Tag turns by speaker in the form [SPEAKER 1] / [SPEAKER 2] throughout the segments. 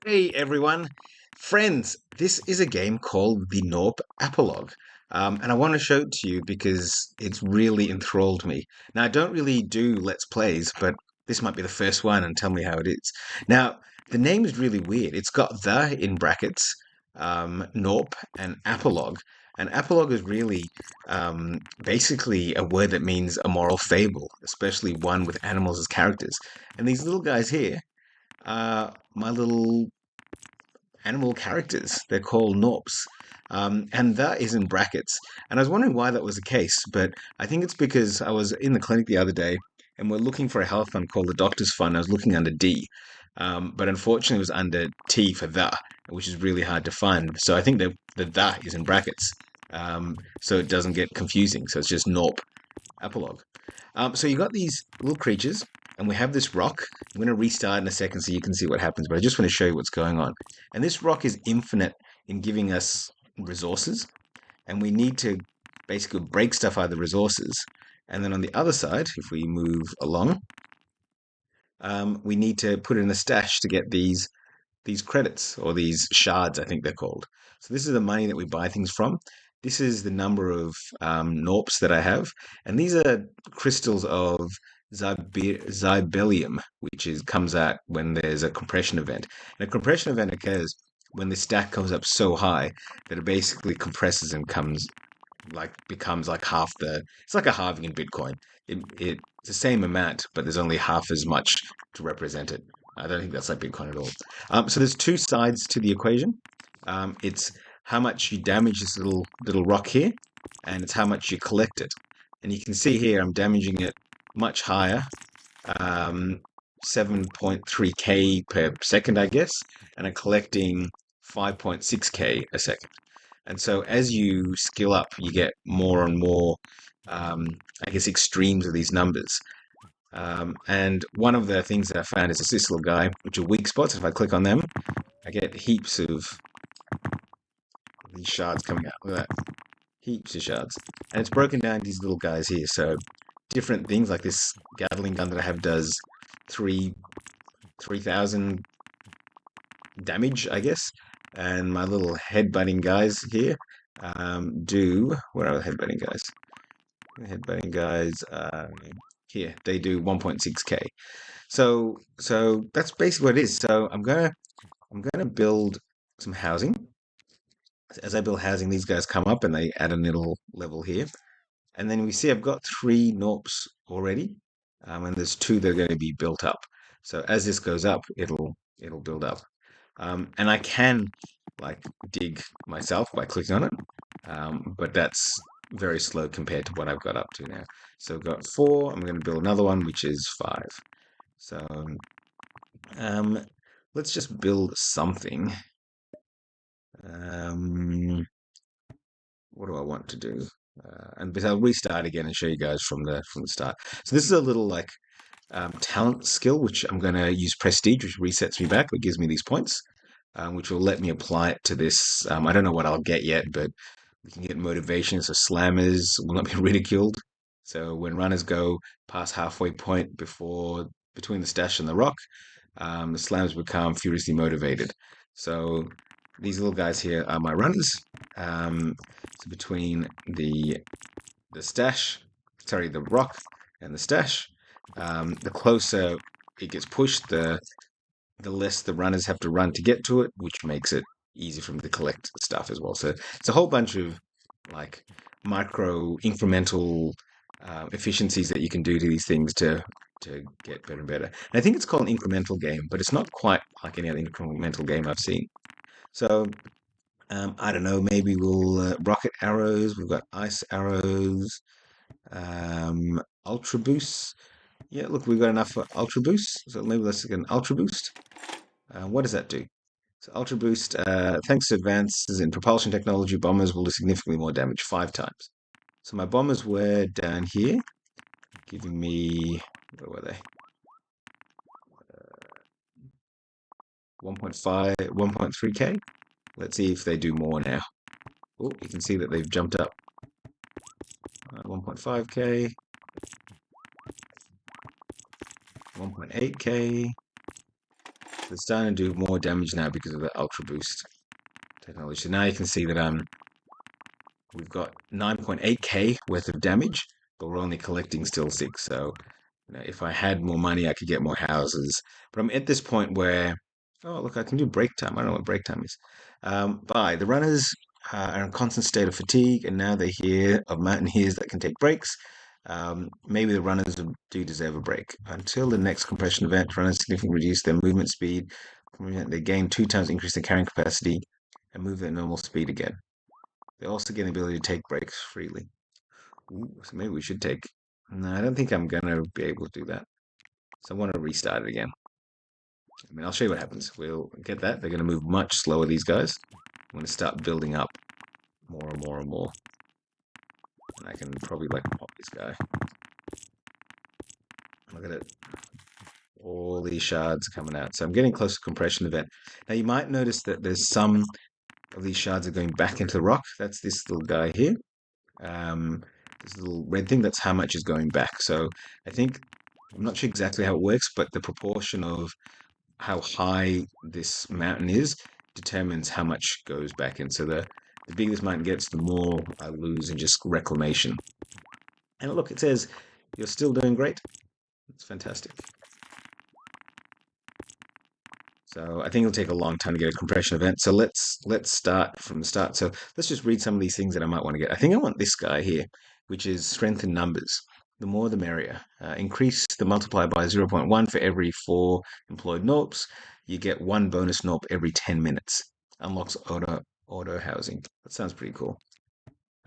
[SPEAKER 1] Hey everyone, friends, this is a game called the Gnorp Apologue. And I want to show it to you because it's really enthralled me. Now, I don't really do Let's Plays, but this might be the first one and tell me how it is. Now, the name is really weird. It's got the in brackets, Gnorp, and Apologue. And apologue is really basically a word that means a moral fable, especially one with animals as characters. And these little guys here are my little animal characters. They're called Norps. And that is in brackets. And I was wondering why that was the case, but I think it's because I was in the clinic the other day and we're looking for a health fund called the Doctor's Fund. I was looking under D, but unfortunately it was under T for the, which is really hard to find. So I think the is in brackets, so it doesn't get confusing. So it's just Norp Apologue. So you got these little creatures, and we have this rock. I'm going to restart in a second so you can see what happens, but I just want to show you what's going on. And this rock is infinite in giving us resources, and we need to basically break stuff out of the resources. And then on the other side, if we move along, we need to put in a stash to get these credits or these shards, I think they're called. So this is the money that we buy things from. This is the number of Norps that I have, and these are crystals of Zybelium, which is comes out when there's a compression event. And a compression event occurs when the stack comes up so high that it basically compresses and becomes like half the. It's like a halving in Bitcoin. It's the same amount, but there's only half as much to represent it. I don't think that's like Bitcoin at all. So there's two sides to the equation. It's how much you damage this little rock here, and it's how much you collect it. And you can see here I'm damaging it much higher, 7.3k per second, I guess, and I'm collecting 5.6k a second. And so as you skill up, you get more and more, I guess, extremes of these numbers. And one of the things that I found is this little guy, which are weak spots. If I click on them, I get heaps of these shards coming out. Look at that. Heaps of shards. And it's broken down these little guys here. So different things like this Gatling gun that I have does 3,000 damage, I guess. And my little headbutting guys here do. Where are the headbutting guys? The headbutting guys here, they do 1.6k. So that's basically what it is. So I'm gonna build some housing. As I build housing, these guys come up and they add a little level here. And then we see I've got three Norps already, and there's two that are going to be built up. So as this goes up, it'll build up. And I can like dig myself by clicking on it, but that's very slow compared to what I've got up to now. So I've got four. I'm going to build another one, which is five. So um, let's just build something. What do I want to do? But I'll restart again and show you guys from the start. So this is a little like talent skill, which I'm going to use prestige, which resets me back, but gives me these points, which will let me apply it to this. I don't know what I'll get yet, but we can get motivation. So slammers will not be ridiculed. So when runners go past halfway point between the stash and the rock, the slammers become furiously motivated. So these little guys here are my runners. So between the stash, sorry, the rock and the stash, the closer it gets pushed, the less the runners have to run to get to it, which makes it easy for them to collect stuff as well. So it's a whole bunch of like micro incremental efficiencies that you can do to these things to get better and better. And I think it's called an incremental game, but it's not quite like any other incremental game I've seen. So I don't know, maybe we'll rocket arrows. We've got ice arrows, ultra boosts. Yeah, look, we've got enough for ultra boost. So maybe let's get an ultra boost. What does that do? So ultra boost, thanks to advances in propulsion technology, bombers will do significantly more damage, 5 times. So my bombers were down here, giving me, where were they? 1.5, 1.3k. Let's see if they do more now. Oh, you can see that they've jumped up. 1.5k, 1.8k, They're starting to do more damage now because of the Ultra Boost technology. So now you can see that we've got 9.8k worth of damage, but we're only collecting still 6. So if I had more money, I could get more houses. But I'm at this point where, oh, look, I can do break time. I don't know what break time is. The runners are in a constant state of fatigue, and now they hear of mountaineers that can take breaks. Maybe the runners do deserve a break. Until the next compression event, runners significantly reduce their movement speed. They gain 2 times increase their carrying capacity and move at normal speed again. They also gain the ability to take breaks freely. Ooh, so maybe we should take. No, I don't think I'm gonna be able to do that. So I want to restart it again. I mean, I'll show you what happens. We'll get that. They're going to move much slower, these guys. I'm going to start building up more and more and more. And I can probably like pop this guy. Look at it. All these shards coming out. So I'm getting close to compression event. Now you might notice that there's some of these shards are going back into the rock. That's this little guy here. This little red thing, that's how much is going back. So I think, I'm not sure exactly how it works, but the proportion of how high this mountain is determines how much goes back in. So the bigger this mountain gets, the more I lose in just reclamation. And look, it says you're still doing great. It's fantastic. So I think it'll take a long time to get a compression event. So let's start from the start. So let's just read some of these things that I might want to get. I think I want this guy here, which is strength in numbers. The more the merrier. Increase the multiplier by 0.1 for every 4 employed Gnorps. You get 1 bonus Gnorp every 10 minutes. Unlocks auto housing. That sounds pretty cool.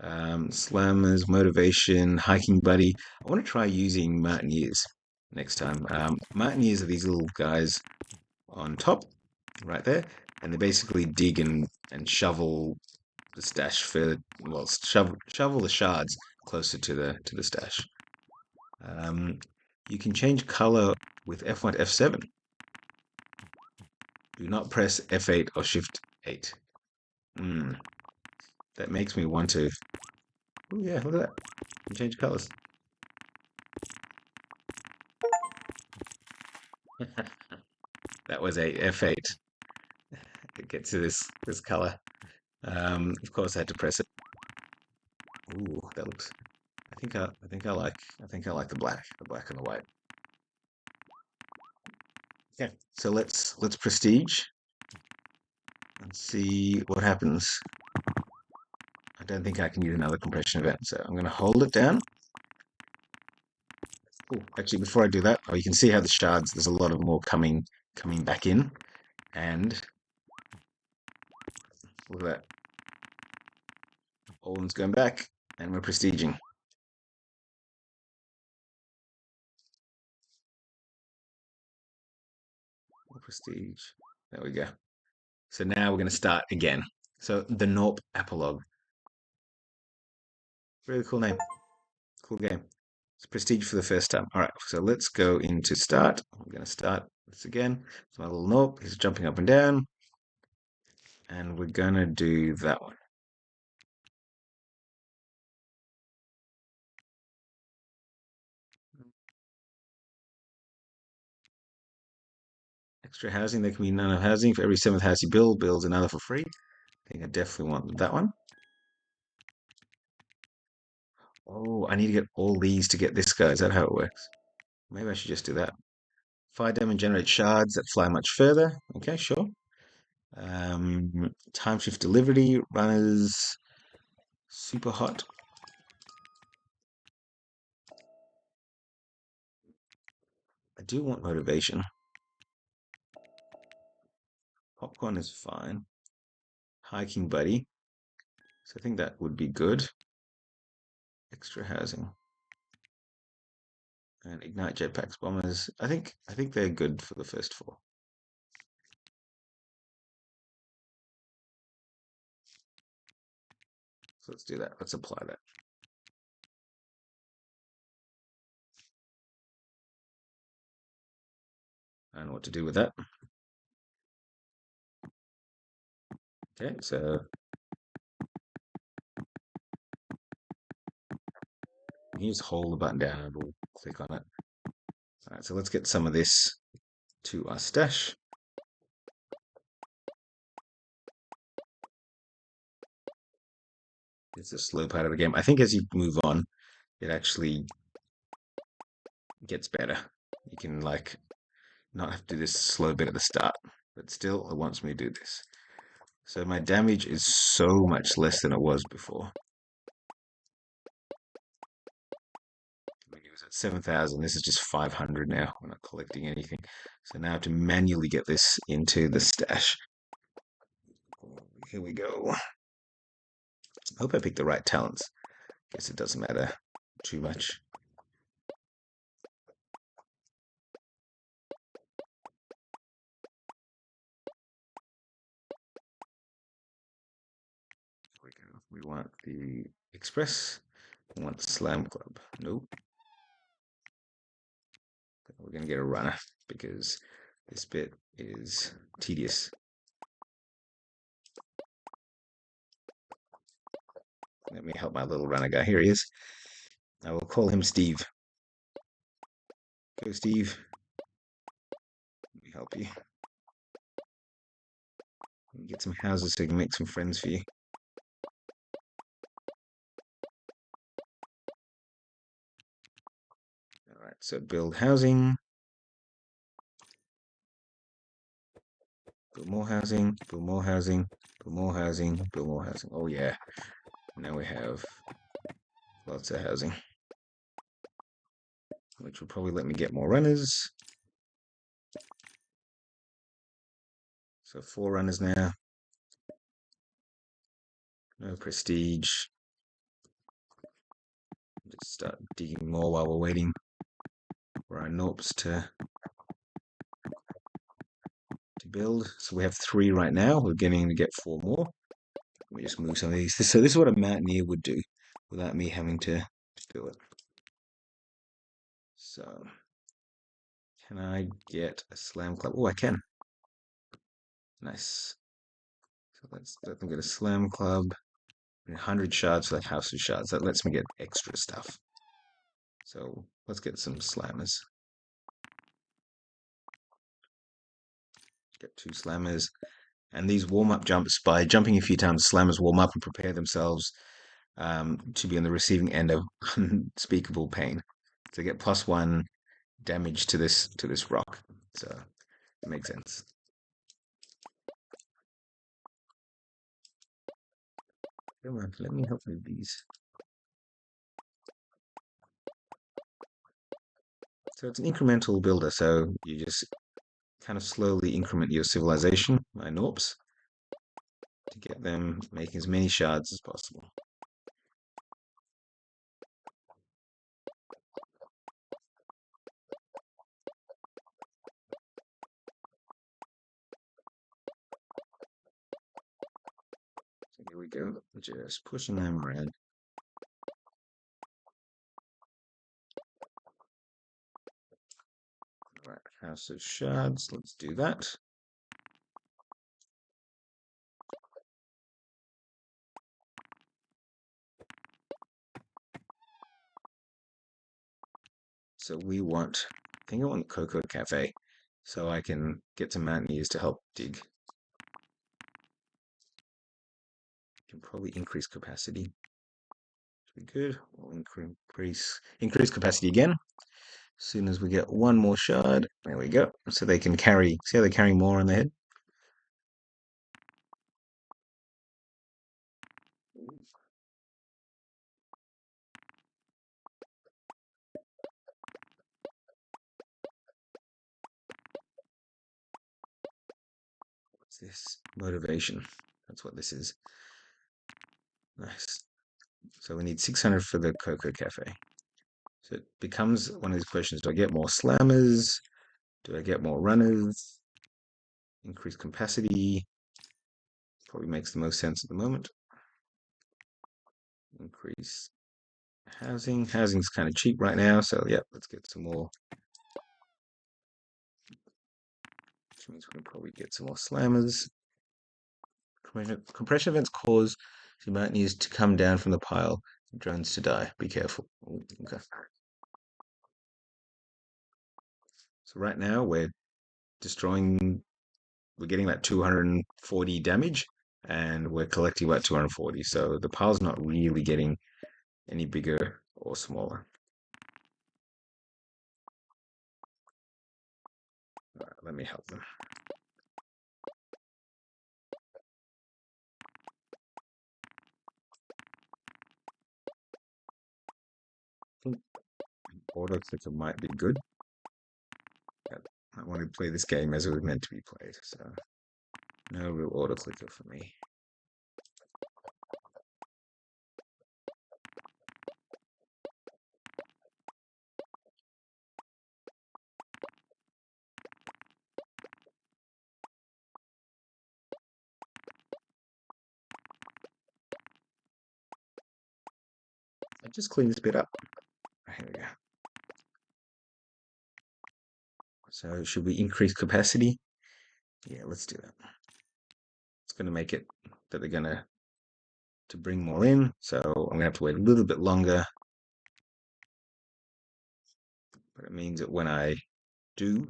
[SPEAKER 1] Slammers, motivation, hiking buddy. I want to try using mountaineers next time. Mountaineers are these little guys on top, right there, and they basically dig and shovel the stash for, well, shovel the shards closer to the stash. You can change color with F1 to F7. Do not press F8 or Shift 8. That makes me want to. Oh yeah, look at that. You can change colors. That was a F8. It gets to this color. Of course, I had to press it. Ooh, that looks. I think I like the black and the white. Okay, so let's prestige and see what happens. I don't think I can use another compression event, so I'm going to hold it down. Oh, actually, before I do that, you can see how the shards. There's a lot of more coming back in, and look at that. All one's going back, and we're prestiging. Prestige. There we go. So now we're going to start again. So the Gnorp Apologue. Really cool name. Cool game. It's prestige for the first time. All right, so let's go into start. I'm going to start this again. So my little Gnorp is jumping up and down. And we're going to do that one. Extra housing. There can be none of housing. For every 7th house you builds another for free. I think I definitely want that one. Oh, I need to get all these to get this guy. Is that how it works? Maybe I should just do that. Fire damage generate shards that fly much further. Okay, sure. Time shift delivery, runners, super hot. I do want motivation. Popcorn is fine. Hiking buddy. So I think that would be good. Extra housing. And ignite jetpacks, bombers. I think they're good for the first 4. So let's do that. Let's apply that. I don't know what to do with that. Okay, so you just hold the button down and we'll click on it. All right, so let's get some of this to our stash. It's a slow part of the game. I think as you move on, it actually gets better. You can like not have to do this slow bit at the start, but still it wants me to do this. So my damage is so much less than it was before. I mean, it was at 7,000. This is just 500 now. We're not collecting anything. So now I have to manually get this into the stash. Here we go. Hope I picked the right talents. Guess it doesn't matter too much. We want the Express. We want the Slam Club. Nope. We're going to get a runner because this bit is tedious. Let me help my little runner guy. Here he is. I will call him Steve. Go, Steve. Let me help you. Get some houses so you can make some friends for you. All right, so build housing. Build more housing, build more housing, build more housing, build more housing. Oh yeah, now we have lots of housing, which will probably let me get more runners. So 4 runners now. No prestige. Let's start digging more while we're waiting for our Gnorps to build. So we have 3 right now. We're getting to get 4 more. Let me just move some of these. So this is what a mountaineer would do without me having to do it. So can I get a slam club? Oh, I can. Nice. So let's let them get a slam club. 100 shards for the house of shards. That lets me get extra stuff. So let's get some slammers. Get 2 slammers. And these warm-up jumps, by jumping a few times, slammers warm up and prepare themselves to be on the receiving end of unspeakable pain. So get +1 damage to this rock. So it makes sense. Come on, let me help with these. So it's an incremental builder, so you just kind of slowly increment your civilization, my Gnorps, to get them making as many shards as possible. So here we go, just pushing them around. All right, House of Shards, let's do that. So we want, I think I want Cocoa Cafe, so I can get some mountaineers to help dig. Can probably increase capacity. Should be good. We'll increase capacity again. As soon as we get 1 more shard, there we go. So they can carry. See how they're carrying more on their head? What's this? Motivation. That's what this is. Nice. So we need 600 for the Cocoa Cafe. So it becomes one of these questions. Do I get more slammers? Do I get more runners? Increase capacity. Probably makes the most sense at the moment. Increase housing. Housing's kind of cheap right now, so yeah, let's get some more. Which means we can probably get some more slammers. Compression events cause the mountaineers to come down from the pile, drones to die. Be careful. Ooh, okay. So right now we're destroying. We're getting that 240 damage. and we're collecting about 240. So the pile's not really getting any bigger or smaller. All right, let me help them. I think auto clicker might be good. But I want to play this game as it was meant to be played, so no real auto clicker for me. I just clean this bit up. Here we go. So should we increase capacity? Yeah, let's do that. It's going to make it that they're going to bring more in. So I'm going to have to wait a little bit longer. But it means that when I do,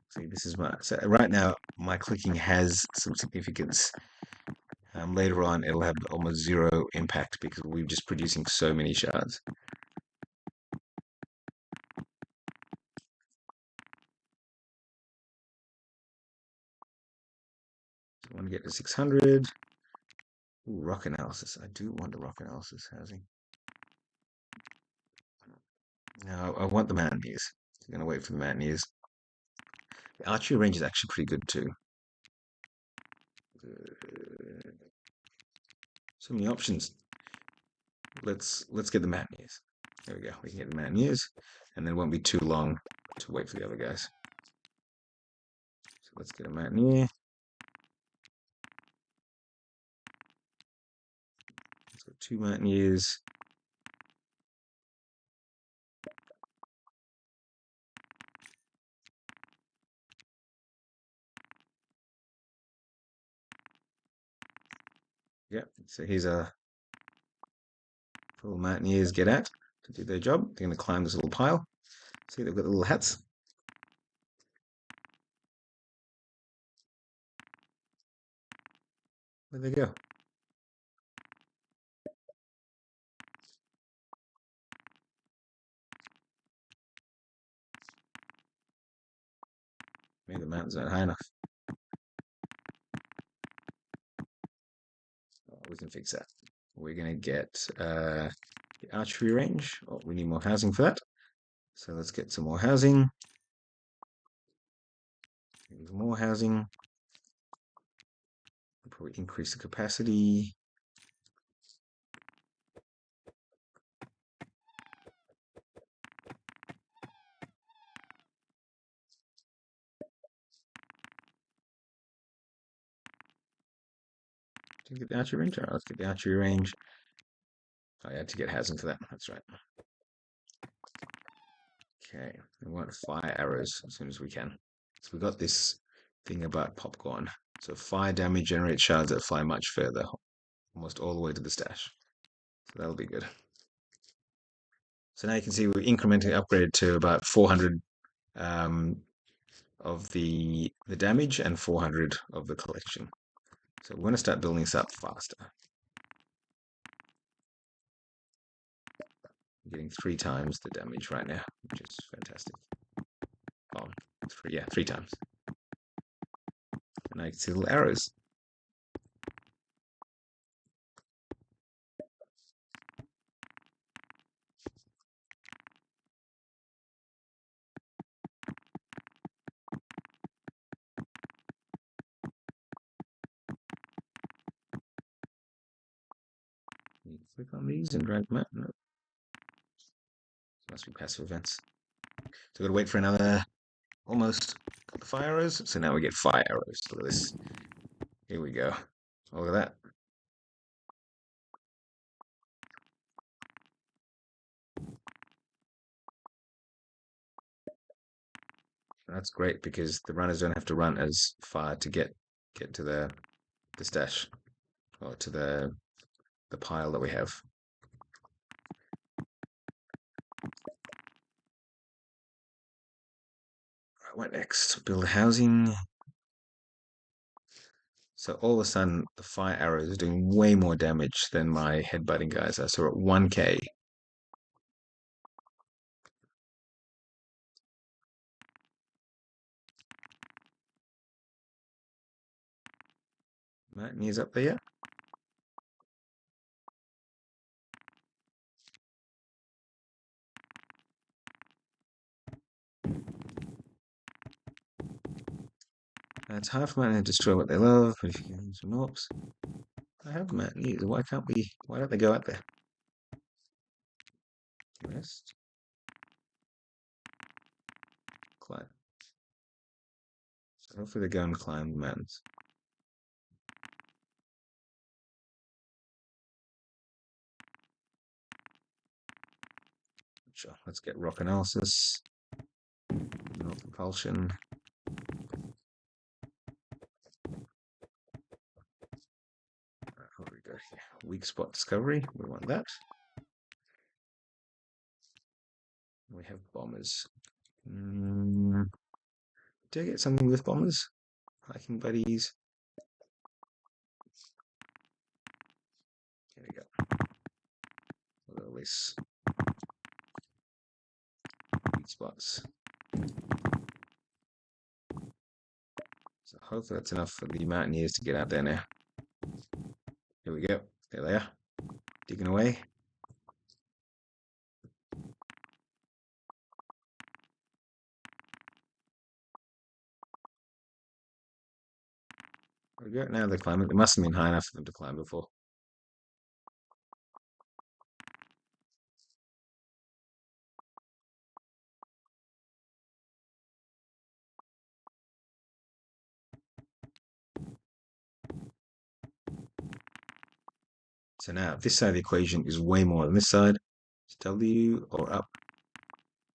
[SPEAKER 1] see, this is so right now my clicking has some significance. Later on, it'll have almost zero impact because we're just producing so many shards. So I want to get to 600. Ooh, rock analysis. I do want the rock analysis housing. No, I want the mountaineers. I'm going to wait for the mountaineers. The archery range is actually pretty good too. So many options. Let's get the mountaineers. There we go. We can get the mountaineers, and then it won't be too long to wait for the other guys. So let's get a mountaineer. Let's go 2 mountaineers. Yep. So here's a little mountaineers get at to do their job. They're going to climb this little pile. See, they've got the little hats. There they go. Maybe the mountains aren't high enough. Oh, we can fix that. We're going to get the archery range. Oh, we need more housing for that. So let's get some more housing. More housing. Probably increase the capacity. Did you get the archery range? All right, let's get the archery range. I had to get housing for that. That's right. Okay, we want fire arrows as soon as we can. So we got this thing about popcorn. So fire damage generates shards that fly much further, almost all the way to the stash. So that'll be good. So now you can see we're incrementally upgraded to about 400 of the damage and 400 of the collection. So we're going to start building this up faster. I'm getting 3 times the damage right now, which is fantastic. Oh, 3 times. And I can see little arrows. You click on these and drag them out. No. Must be passive events. So we've got to wait for another almost got the fire arrows. So now we get fire arrows. Look at this. Here we go. Look at that. That's great because the runners don't have to run as far to get to the stash or to the pile that we have. What next? Build housing. So all of a sudden, the fire arrows are doing way more damage than my headbutting guys are. So we're at 1k. Mountaineers up there. It's hard for mountaineers to destroy what they love, but if you can use some orcs. I have mountaineers. Why can't we? Why don't they go out there? Rest. Climb. So hopefully they go and climb the mountains. Sure. Let's get rock analysis. Not propulsion. What do we go here? Weak spot discovery. We want that. We have bombers. Do I get something with bombers? Hiking buddies. Here we go. A little less weak spots. So hopefully that's enough for the mountaineers to get out there now. Here we go. There they are. Digging away. There we go. Now they're climbing. It must have been high enough for them to climb before. So now this side of the equation is way more than this side. It's W or up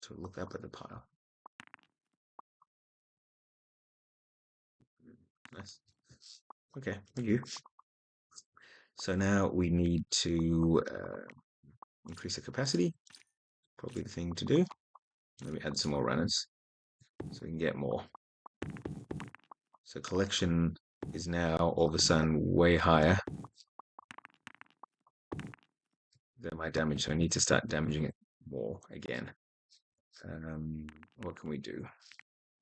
[SPEAKER 1] to look up at the pile. Nice. Okay, thank you. So now we need to increase the capacity. Probably the thing to do. Maybe add some more runners so we can get more. So collection is now all of a sudden way higher than my damage. So I need to start damaging it more again. What can we do?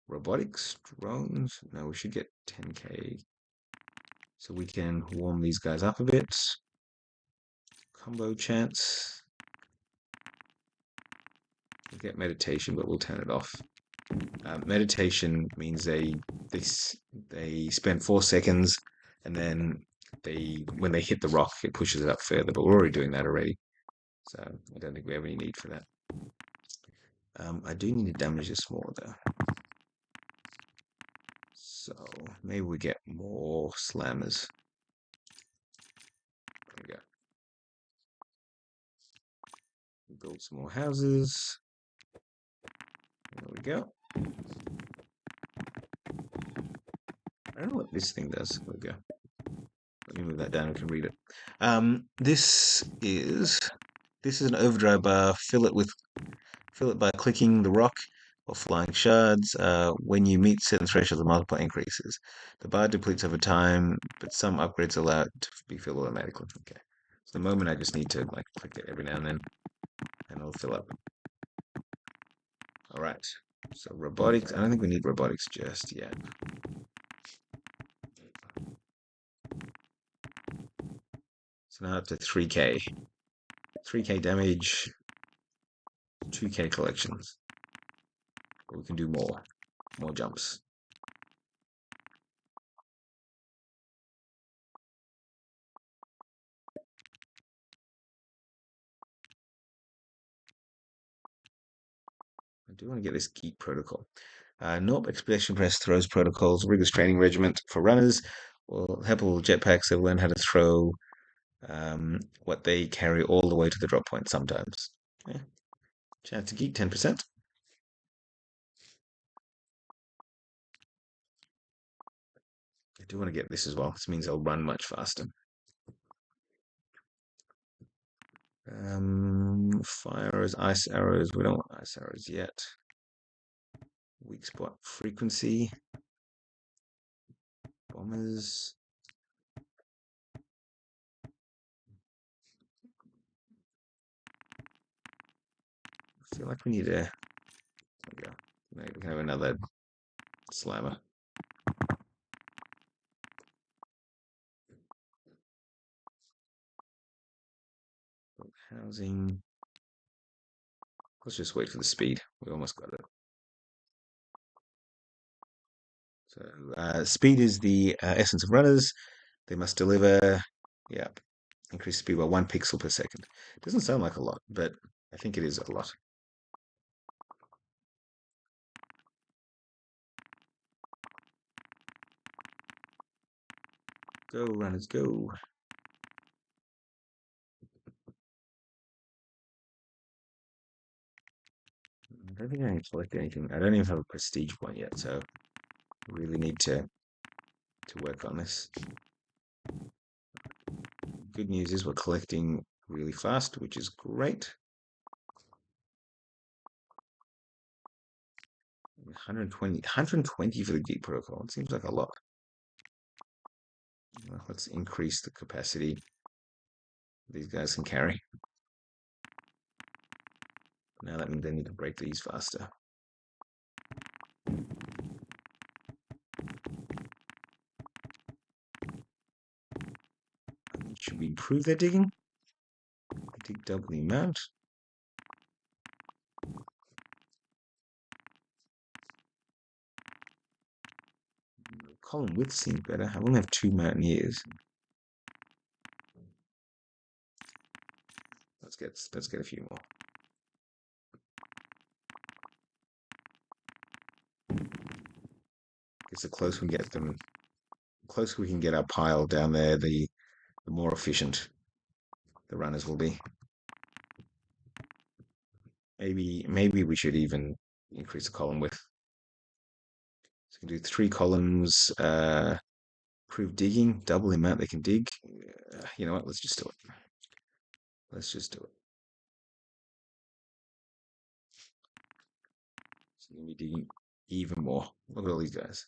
[SPEAKER 1] Robotics, drones? No, we should get 10k. So we can warm these guys up a bit. Combo chance. We'll get meditation, but we'll turn it off. Meditation means they spend 4 seconds, and then when they hit the rock, it pushes it up further. But we're already doing that already, so I don't think we have any need for that. I do need to damage this more though, so maybe we get more slammers. There we go. Build some more houses. There we go. I don't know what this thing does. There we go. Let me move that down. I can read it. This is an overdrive bar. Fill it by clicking the rock or flying shards. When you meet certain thresholds, the multiplier increases. The bar depletes over time, but some upgrades allow it to be filled automatically. Okay. So the moment I just need to like click it every now and then, and it'll fill up. All right. So robotics. I don't think we need robotics just yet. So now up to 3k. 3k damage, 2k collections. But we can do more jumps. I do want to get this geek protocol. Gnorp Expedition Press throws protocols, rigorous training regiment for runners. Will help all jetpacks. They'll learn how to throw what they carry all the way to the drop point sometimes. Yeah. Chance to geek 10%. I do want to get this as well. This means I'll run much faster. Fire arrows, ice arrows. We don't want ice arrows yet. Weak spot frequency. Bombers. I feel like we need a. There we go. Maybe we can have another slammer. Housing. Let's just wait for the speed. We almost got it. So speed is the essence of runners. They must deliver. Yeah, increase speed by 1 pixel per second. Doesn't sound like a lot, but I think it is a lot. Go, runners, go. I don't think I can collect anything. I don't even have a prestige point yet, so I really need to work on this. Good news is we're collecting really fast, which is great. 120 for the Geek Protocol. It seems like a lot. Well, let's increase the capacity these guys can carry. Now that means they need to break these faster. Should we improve their digging? Dig double the amount. Column width seems better. I only have 2 mountaineers. Let's get a few more. Because the closer we get them, the closer we can get our pile down there, the more efficient the runners will be. Maybe we should even increase the column width. So we can do 3 columns. Improve digging, double the amount they can dig. You know what? Let's just do it. Let's just do it. So you're gonna be digging even more. Look at all these guys.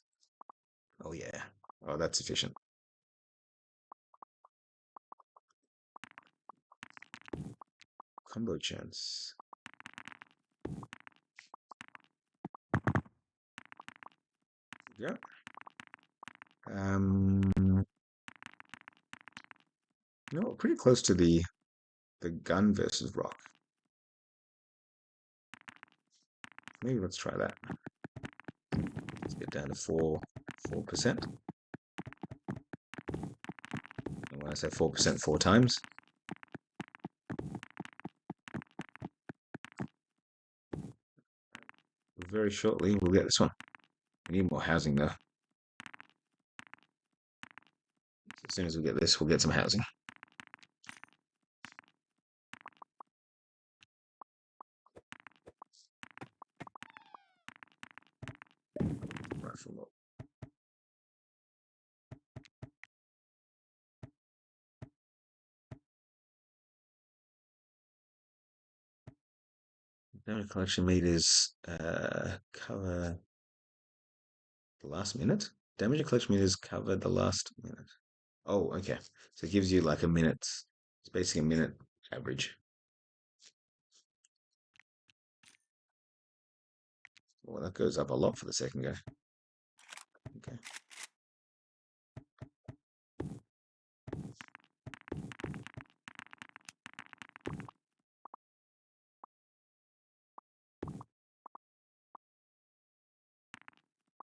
[SPEAKER 1] Oh yeah. Oh, that's efficient. Combo chance. Yeah. You know, pretty close to the gun versus rock. Maybe let's try that. Let's get down to 4%. And when I say 4%, 4 times. Very shortly, we'll get this one. We need more housing though. As soon as we get this, we'll get some housing. Rifle up. Damage collection meters cover the last minute. Damage collection meters cover the last minute. Oh, okay. So it gives you like a minute. It's basically a minute average. Well, that goes up a lot for the second guy. Okay.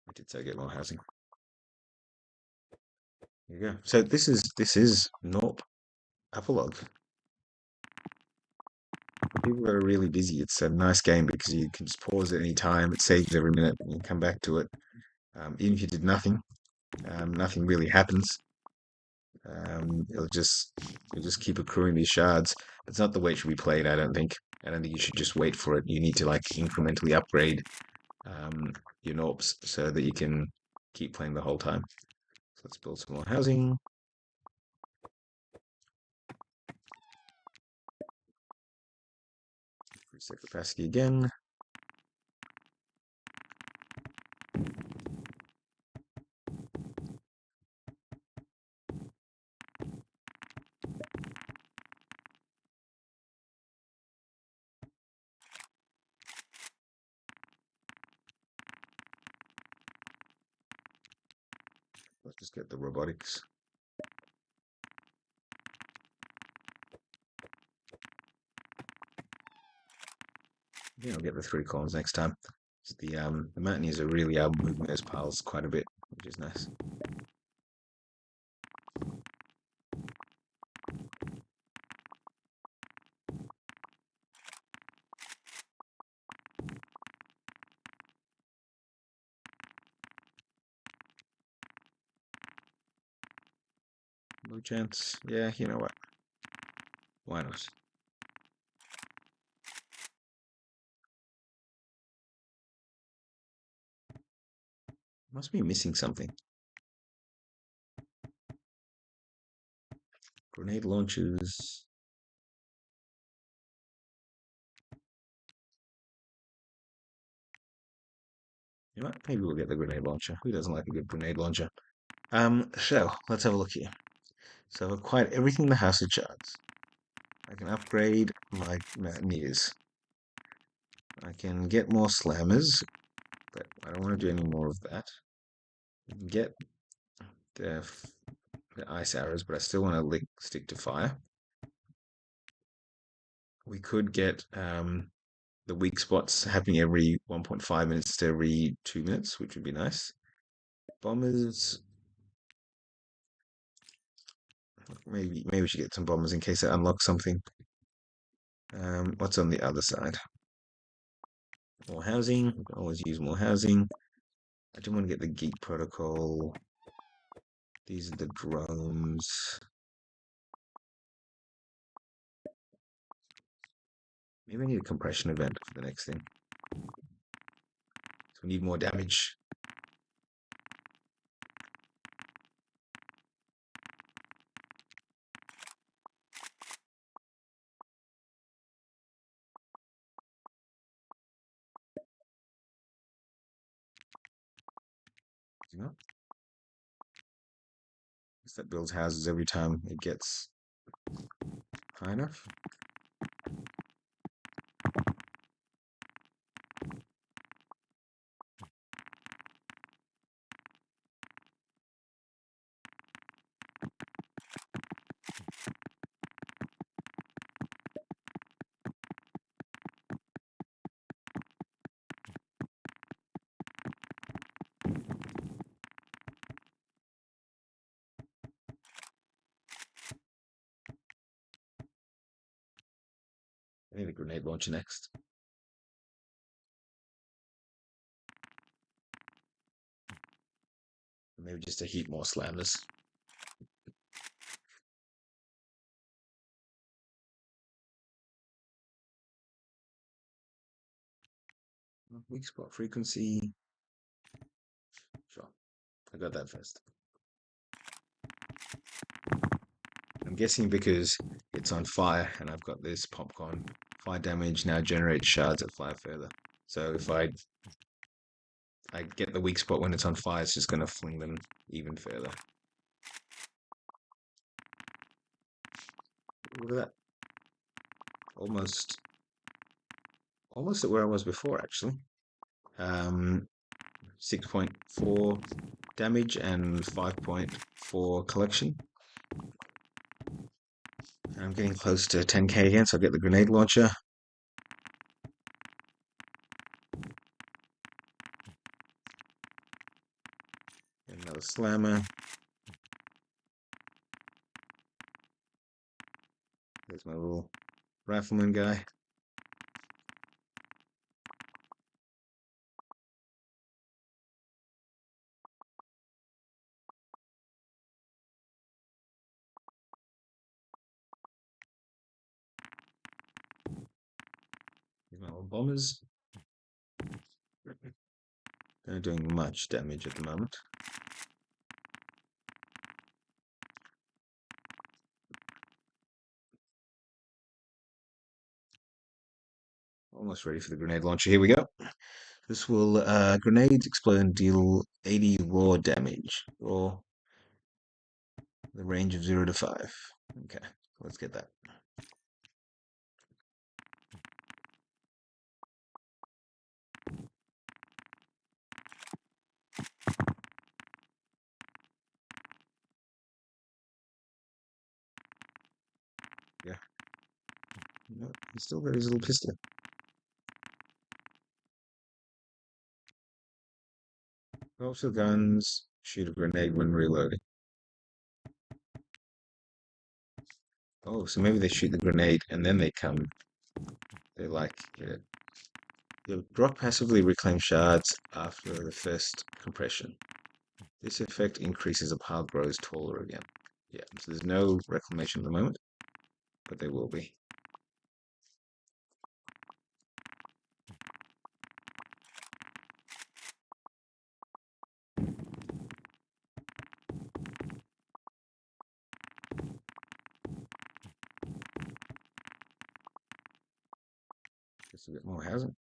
[SPEAKER 1] I did say get more housing. There you go. So this is Gnorp Apologue. For people that are really busy, it's a nice game because you can just pause at any time. It saves every minute, and you come back to it. Even if you did nothing, nothing really happens. You'll just keep accruing these shards. It's not the way it should be played, I don't think. I don't think you should just wait for it. You need to like incrementally upgrade your Gnorps so that you can keep playing the whole time. So let's build some more housing. Increase the capacity again. Let's just get the robotics. Yeah, I'll get the 3 columns next time. So the mountaineers are really moving those piles quite a bit, which is nice. No chance. Yeah, you know what? Why not? Must be missing something. Grenade launchers. You know what? Maybe we'll get the grenade launcher. Who doesn't like a good grenade launcher? So let's have a look here. So I've acquired everything in the House of Shards. I can upgrade my mountaineers. I can get more slammers, but I don't want to do any more of that. I can get the, the ice arrows, but I still want to stick to fire. We could get the weak spots happening every 1.5 minutes to every 2 minutes, which would be nice. Bombers. Maybe we should get some bombers in case I unlock something. What's on the other side? More housing. We can always use more housing. I do want to get the geek protocol. These are the drones. Maybe I need a compression event for the next thing. So we need more damage. You know? That builds houses every time it gets high enough. I need a grenade launcher next. Maybe just to heat more slammers. Weak spot frequency. Sure. I got that first. I'm guessing because it's on fire and I've got this popcorn. Fire damage now generates shards that fly further. So if I get the weak spot when it's on fire, it's just going to fling them even further. Look at that. Almost at where I was before, actually. 6.4 damage and 5.4 collection. I'm getting close to 10k again, so I'll get the grenade launcher. Another slammer. There's my little rifleman guy. There's my little bombers. They're not doing much damage at the moment. Almost ready for the grenade launcher. Here we go. This will grenades explode and deal 80 raw damage, or the range of 0 to 5. Okay, let's get that. No, he's still got his little pistol. Also guns, shoot a grenade when reloading. Oh, so maybe they shoot the grenade and then they come. They like it. You'll drop passively reclaim shards after the first compression. This effect increases a pile grows taller again. Yeah, so there's no reclamation at the moment, but there will be. Just a bit more housing.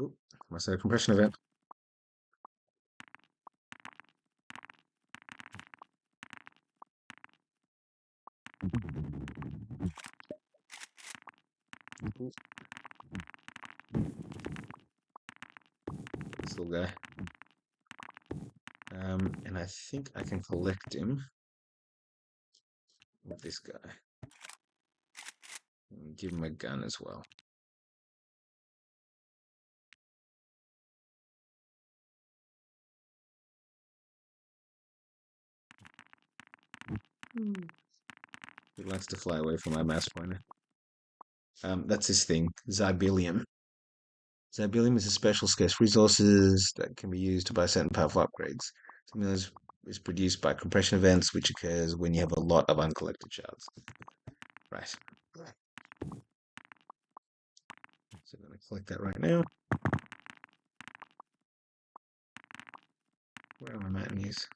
[SPEAKER 1] Oop, must have a compression event. Oop, this little guy. And I think I can collect him with this guy. And give him a gun as well. He likes to fly away from my mouse pointer. That's his thing, Zybelium. Zybelium is a special scarce resources that can be used to buy certain powerful upgrades. Something that is produced by compression events, which occurs when you have a lot of uncollected shards. Right. So I'm going to collect that right now. Where are my matinees?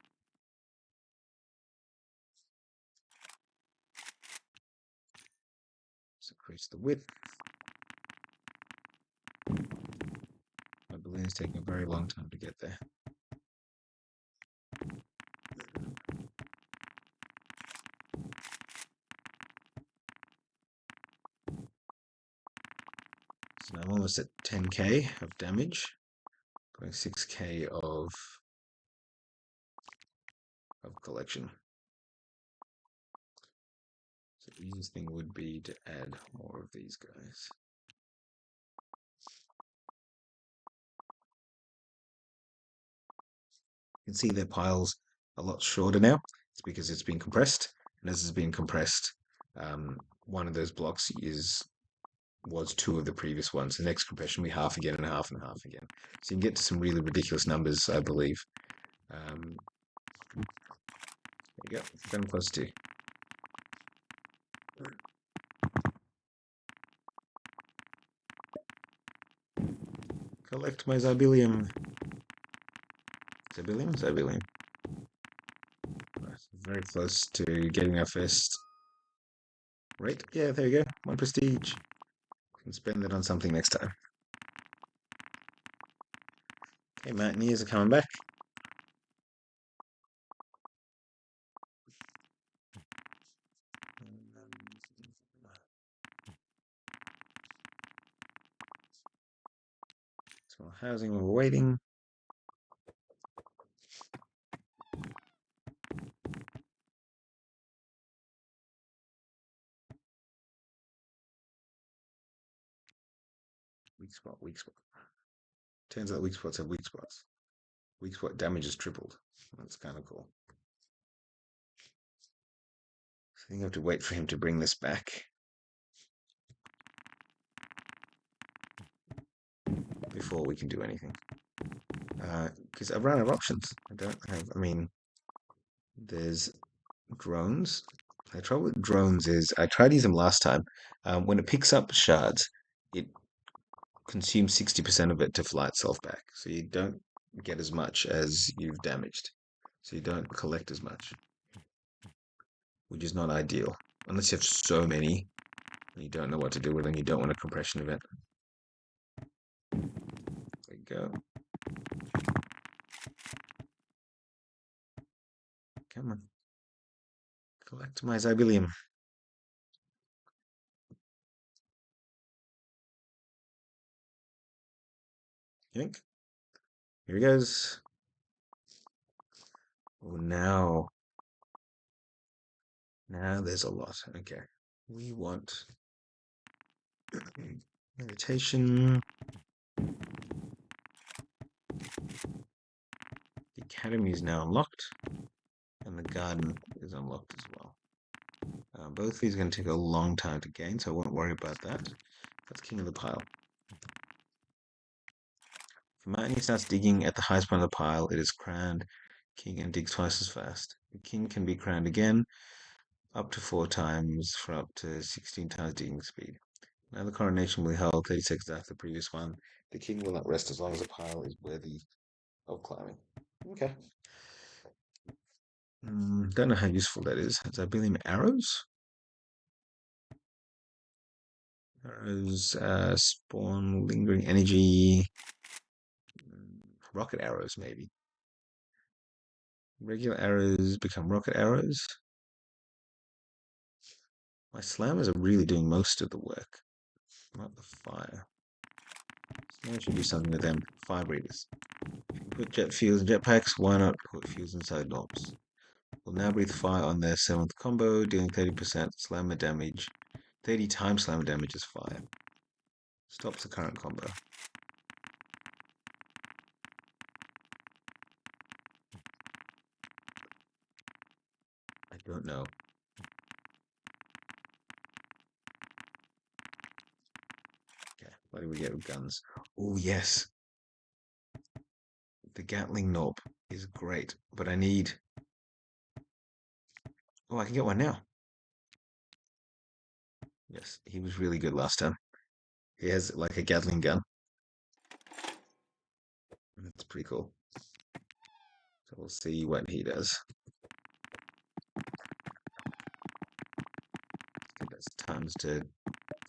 [SPEAKER 1] So increase the width. My balloon is taking a very long time to get there. So now I'm almost at 10k of damage, going 6k of collection. So the easiest thing would be to add more of these guys. You can see their piles a lot shorter now. It's because it's been compressed, and as it's been compressed, one of those blocks was two of the previous ones. The next compression will be half again and half again. So you can get to some really ridiculous numbers, I believe. There you go, gun plus 2. Collect my Zybelium. Zybelium. Right, very close to getting our first rate. Yeah, there you go. 1 prestige. Can spend that on something next time. Okay, mountaineers are coming back. Small housing while we're waiting. Weak spot, weak spot. Turns out weak spots have weak spots. Weak spot damage is tripled. That's kind of cool. I think I have to wait for him to bring this back before we can do anything. Because I've run out of options. I mean, there's drones. The trouble with drones is I tried to use them last time. When it picks up shards, it consumes 60% of it to fly itself back. So you don't get as much as you've damaged. So you don't collect as much, which is not ideal. Unless you have so many and you don't know what to do with them, you don't want a compression event. There you go. Come on. Collect my Zybelium. Yank. Here he goes. Oh, now Now there's a lot. Okay. We want meditation. The academy is now unlocked, and the garden is unlocked as well. Both of these are going to take a long time to gain, so I won't worry about that. That's king of the pile. If Martini starts digging at the highest point of the pile, it is crowned king and digs twice as fast. The king can be crowned again up to 4 times for up to 16 times digging speed. Now the coronation will be held 30 seconds after the previous one. The king will not rest as long as the pile is worthy of climbing. Okay. Don't know how useful that is. Does that build him arrows? Arrows spawn lingering energy. Rocket arrows, maybe. Regular arrows become rocket arrows. My slammers are really doing most of the work, not the fire. So I should do something with them. Fire breathers. Put jet fuels and jetpacks. Why not put fuels inside Gnorps? Will now breathe fire on their 7th combo, dealing 30% slammer damage. 30 times slammer damage is fire. Stops the current combo. I don't know. Okay, what do we get with guns? Oh, yes. The Gatling knob is great, but I need... Oh, I can get one now. Yes, he was really good last time. He has like a Gatling gun. That's pretty cool. So we'll see what he does. I think that's times to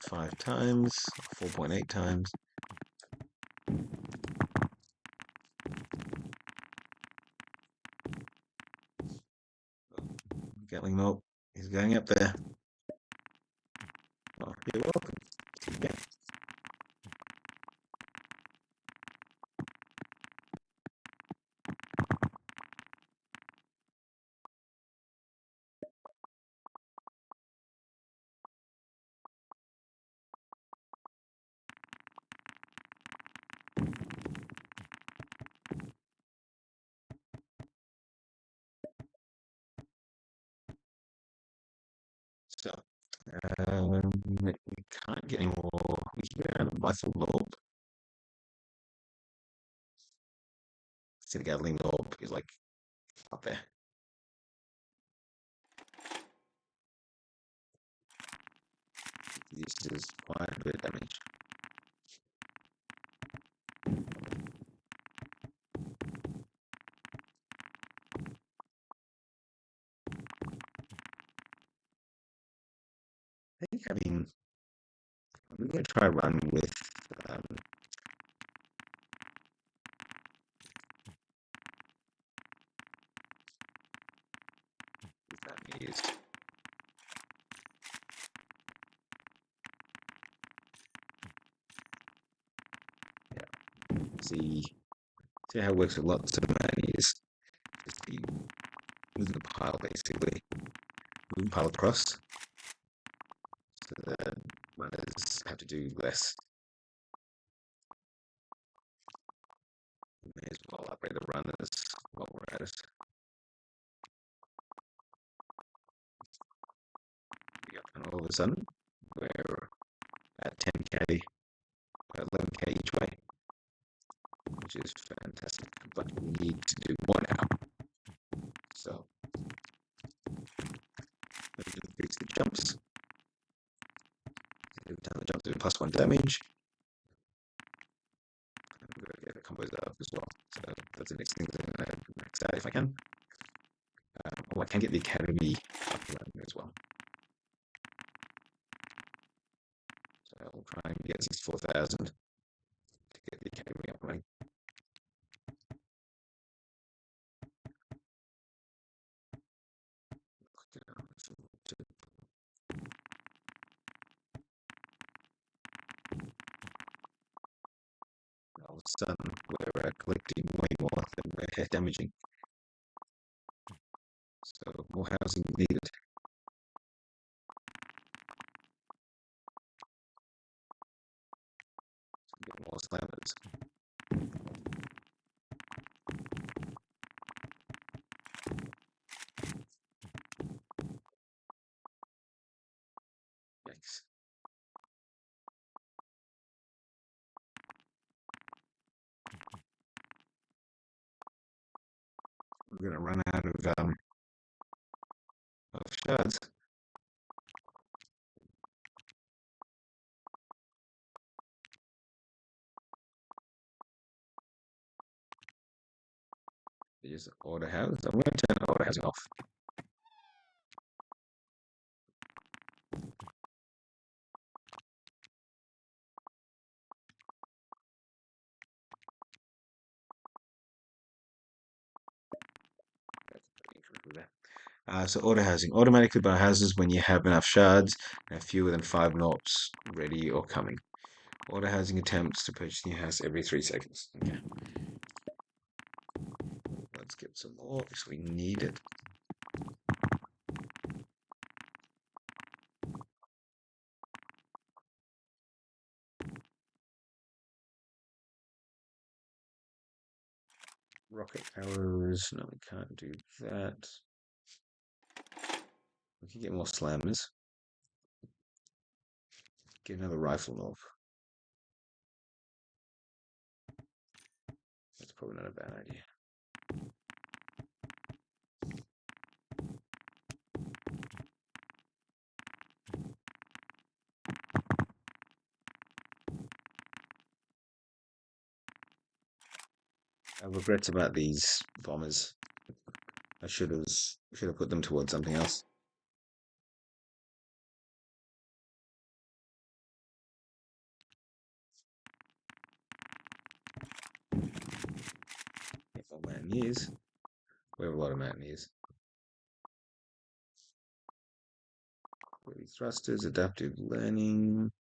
[SPEAKER 1] 5 times, 4.8 times. Gatling knob. He's going up there. Oh, you're welcome. Yeah. So, we can't get any more. We can get around the Vital knob. See, the Gatling knob is like up there. This is quite a bit of damage. I'm going to try run with um, that is see how it works with lots of money is the moving the pile basically. Moving pile across so that runners have to do less. We may as well upgrade the runners while we're at it. And all of a sudden we're at 10k, 11k each way, which is fantastic. But we need to do more now. So let's increase the jumps. Every time the jump do +1 damage. I'm going to get the combos up as well. So that's the next thing that I'm going to max out if I can. I can get the academy up and running as well. So I'll try and get 64,000 to get the academy up and running. All of a sudden, we're collecting way more than we're damaging. So more housing needed. Get more slammers. Yikes. We're gonna run out of shards. Use auto house. I'm going to turn auto housing off. So auto housing automatically buy houses when you have enough shards and fewer than 5 Gnorps ready or coming. Auto housing attempts to purchase a new house every 3 seconds. Okay. Let's get some more because we need it. Rocket arrows. No, we can't do that. We can get more slammers. Get another rifle off. That's probably not a bad idea. I have regrets about these bombers. I should have put them towards something else. Mountaineers. We have a lot of mountaineers. Thrusters, adaptive learning.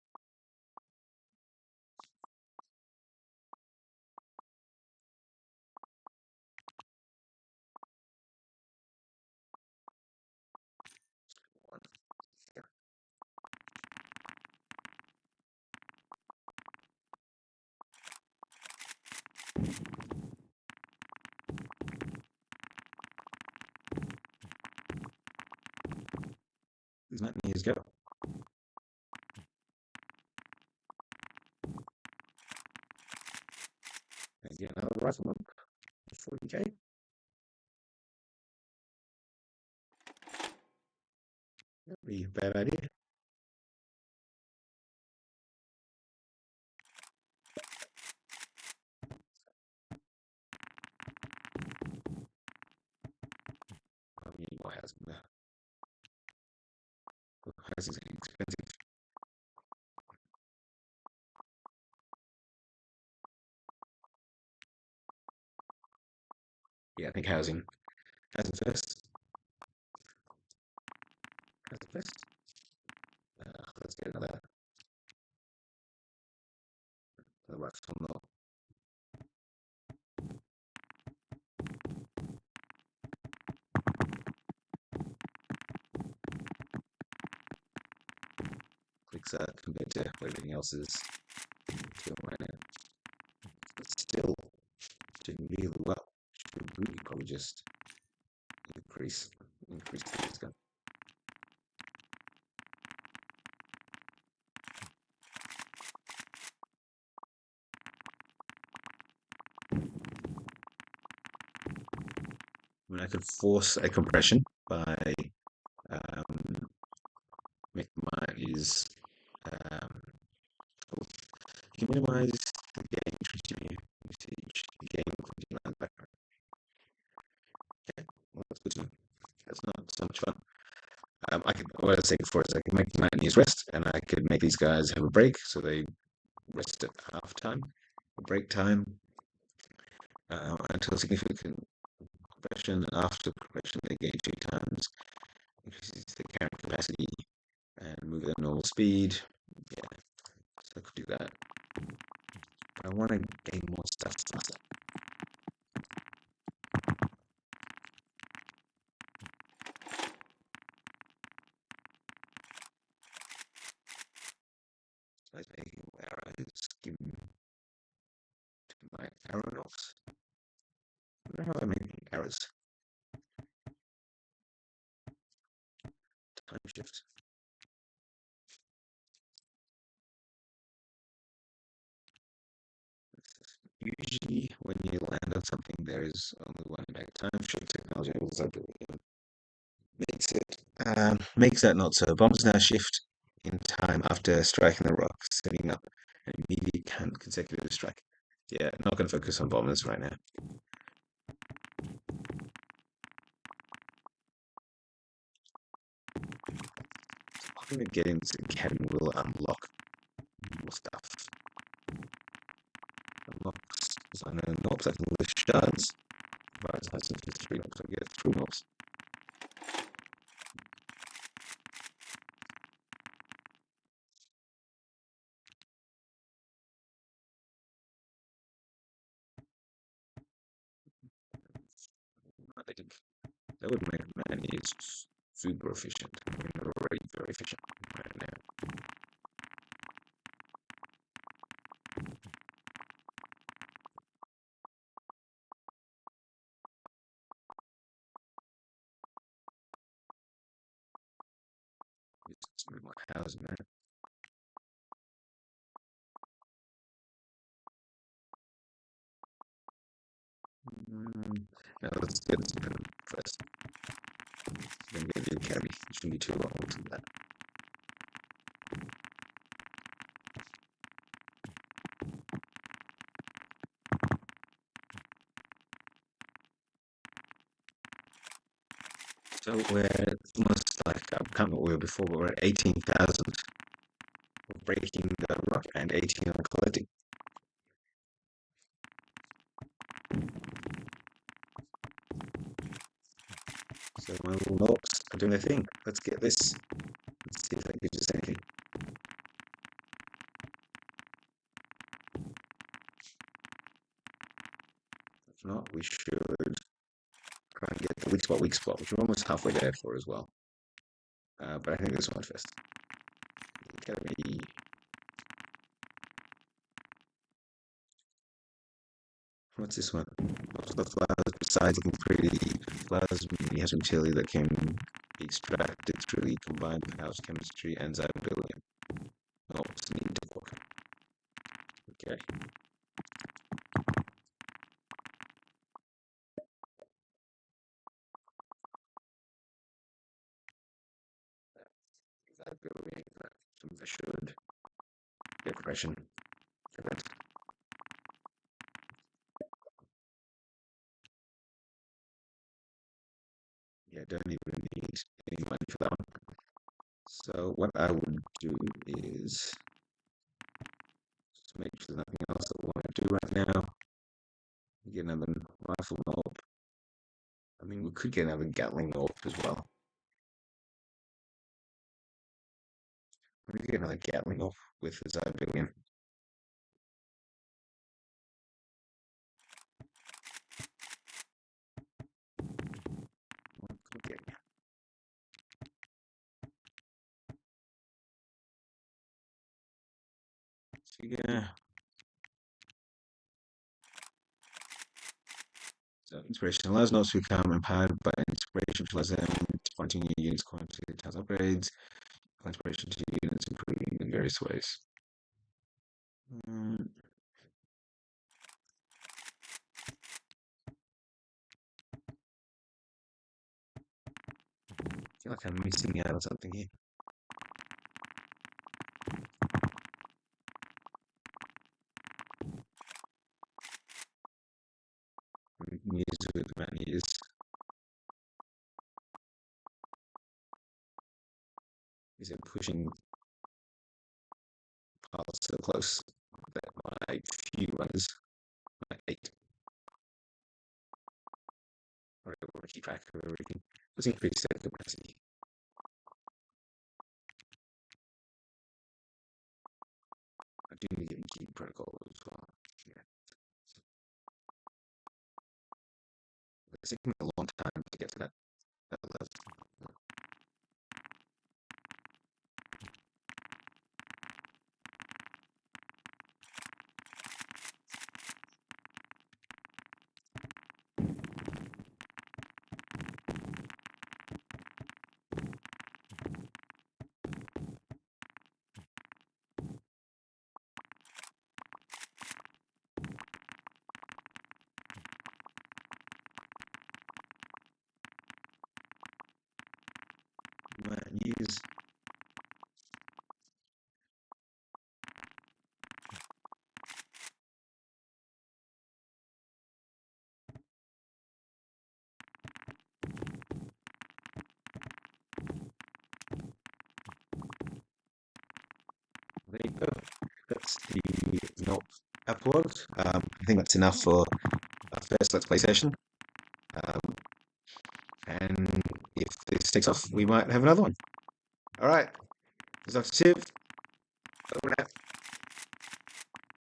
[SPEAKER 1] These mountaineers go. And get another rifle up. 40k. That'd be a bad idea. We need more housing there. Housing is expensive. Yeah, I think housing. Housing first. Housing first. Let's get another rifle now. Clicks compared to what everything else is doing right now. But still doing really well. Should really probably just increase the discount. I mean, I could force a compression by make mine is um, you can minimize the game continue usage game including land background. Okay, well, that's good to know. That's not so much fun. I could what I was saying before is I can make the mountaineers rest and I could make these guys have a break so they rest at half time, break time until significant compression, and after compression they gain 2 times, increases the carrying capacity and move at normal speed. Yeah, so I could do that. But I want to gain more stuff faster. So I was making arrows, give My arrow knobs. I wonder how I make arrows. Time shift. Usually, when you land on something, there is only one back. Time shift technology makes that not so. Bombs now shift in time after striking the rock, setting up an immediate consecutive strike. Yeah, not going to focus on bombers right now. I'm going to get into the academy will unlock more stuff. Unlocks designer knobs, I can list shards. Provides license for 3 knobs. I get 3 knobs. I think that would make man is super efficient. I mean, they're already very efficient right now. Just move my house, man. Now let's get this done first. Then get the academy. It shouldn't be too long to that. So we're almost like, I can't remember what we were before, but we're at 18,000. We're breaking the rock and 18 on collecting. So my little knobs are doing their thing. Let's get this. Let's see if that gives us anything. If not, we should try and get the weak spot, which we're almost halfway there for as well. But I think this one first. Academy. What's this one? What's the flowers besides looking pretty? Flowers has utility that can be extracted through the combined powers chemistry and zybillium. Oh, it's need to work. Okay. Zybillium. I should. Decoration. Yeah, don't even need any money for that one. So what I would do is just make sure there's nothing else that we want to do right now. Get another rifle knob. I mean, we could get another Gatling knob as well. We could get another Gatling knob with the Zybillion. Okay. So yeah. So inspiration allows nodes to become empowered by inspiration, which allows them to find new units according to the task upgrades. Inspiration to units improving in various ways. I feel like I'm missing out on something here. News with man is. Is it pushing past so close that my few runners, my 8, are able to keep track of everything? Let's increase their capacity. I do need to get key protocol as well. Yeah. It's taking me a long time to get to that level. there you go. That's the Gnorp Apologue. I think that's enough for our first Let's Play session. Um, and if this takes off, we might have another one. All right. This is Dr. Siv.